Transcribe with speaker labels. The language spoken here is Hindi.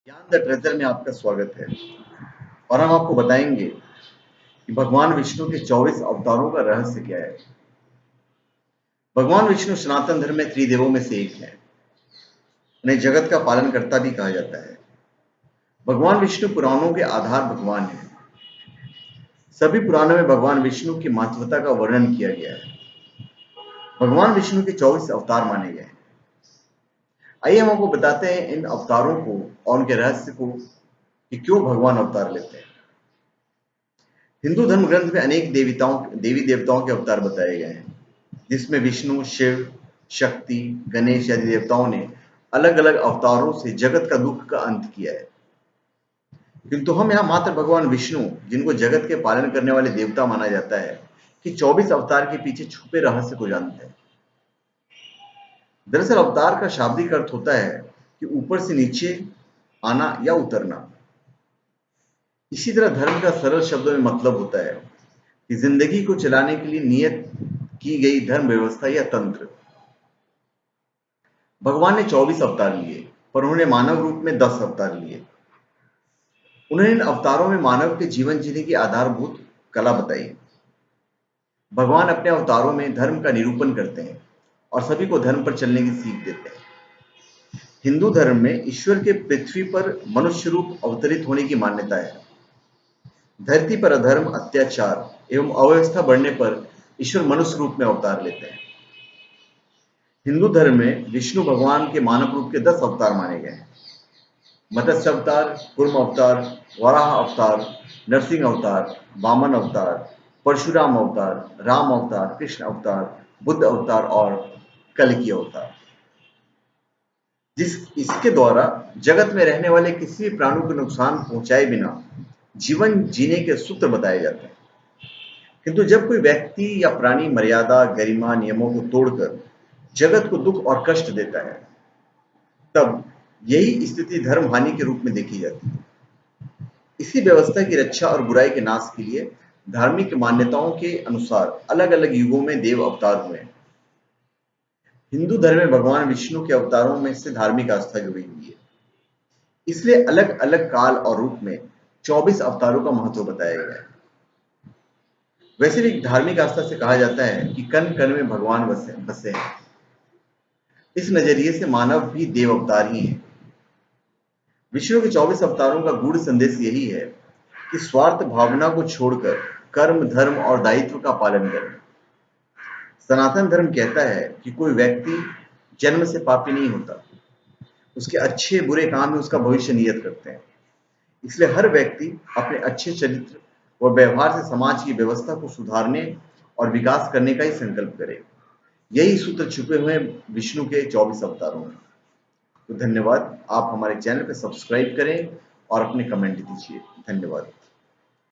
Speaker 1: ज्ञान द ट्रेजर में आपका स्वागत है और हम आपको बताएंगे कि भगवान विष्णु के 24 अवतारों का रहस्य क्या है। भगवान विष्णु सनातन धर्म में त्रिदेवों में से एक है। उन्हें जगत का पालनकर्ता भी कहा जाता है। भगवान विष्णु पुराणों के आधार भगवान हैं। सभी पुराणों में भगवान विष्णु की महत्वता का वर्णन किया गया है। भगवान विष्णु के 24 अवतार माने गए हैं। आइए हम आपको बताते हैं इन अवतारों को और उनके रहस्य को कि क्यों भगवान अवतार लेते हैं। हिंदू धर्म ग्रंथ में अनेक देवी देवताओं के अवतार बताए गए हैं, जिसमें विष्णु, शिव, शक्ति, गणेश आदि देवताओं ने अलग अलग अवतारों से जगत का दुख का अंत किया है। किंतु हम यहाँ मात्र भगवान विष्णु, जिनको जगत के पालन करने वाले देवता माना जाता है, कि 24 अवतार के पीछे छुपे रहस्य को जानते हैं। दरअसल अवतार का शाब्दिक अर्थ होता है कि ऊपर से नीचे आना या उतरना। इसी तरह धर्म का सरल शब्दों में मतलब होता है कि जिंदगी को चलाने के लिए नियत की गई धर्म व्यवस्था या तंत्र। भगवान ने 24 अवतार लिए, पर उन्होंने मानव रूप में 10 अवतार लिए। उन्होंने इन अवतारों में मानव के जीवन जीने की आधारभूत कला बताई। भगवान अपने अवतारों में धर्म का निरूपण करते हैं और सभी को धर्म पर चलने की सीख देते हैं। हिंदू धर्म में ईश्वर के पृथ्वी पर मनुष्य रूप अवतरित होने की मान्यता है। धरती पर अधर्म, अत्याचार एवं अव्यवस्था बढ़ने पर ईश्वर मनुष्य रूप में अवतार लेते हैं। हिंदू धर्म में विष्णु भगवान के मानव रूप के 10 अवतार माने गए हैं। मत्स्य अवतार, कूर्म अवतार, वराह अवतार, नरसिंह अवतार, वामन अवतार, परशुराम अवतार, राम अवतार, कृष्ण अवतार, बुद्ध अवतार और कल्कि अवतार। इसके द्वारा जगत में रहने वाले किसी भी प्राणी को नुकसान पहुंचाए बिना जीवन जीने के सूत्र बताए जाते हैं। किंतु जब कोई व्यक्ति या प्राणी मर्यादा, गरिमा, नियमों को तोड़कर जगत को दुख और कष्ट देता है, तब यही स्थिति धर्म हानि के रूप में देखी जाती है। इसी व्यवस्था की रक्षा और बुराई के नाश के लिए धार्मिक मान्यताओं के अनुसार अलग अलग युगों में देव अवतार हुए हैं। हिंदू धर्म में भगवान विष्णु के अवतारों में से धार्मिक आस्था जुड़ी हुई है, इसलिए अलग अलग काल और रूप में 24 अवतारों का महत्व बताया गया है। वैसे भी धार्मिक आस्था से कहा जाता है कि कण कण में भगवान बसे हैं। इस नजरिए से मानव भी देव अवतार ही है। विष्णु के 24 अवतारों का गूढ़ संदेश यही है कि स्वार्थ भावना को छोड़कर कर्म, धर्म और दायित्व का पालन करें। सनातन धर्म कहता है कि कोई व्यक्ति जन्म से पापी नहीं होता, उसके अच्छे बुरे काम ही उसका भविष्य नियत करते हैं। इसलिए हर व्यक्ति अपने अच्छे चरित्र और व्यवहार से समाज की व्यवस्था को सुधारने और विकास करने का ही संकल्प करे। यही सूत्र छुपे हुए हैं विष्णु के 24 अवतारों में। तो धन्यवाद। आप हमारे चैनल पर सब्सक्राइब करें और अपने कमेंट दीजिए। धन्यवाद।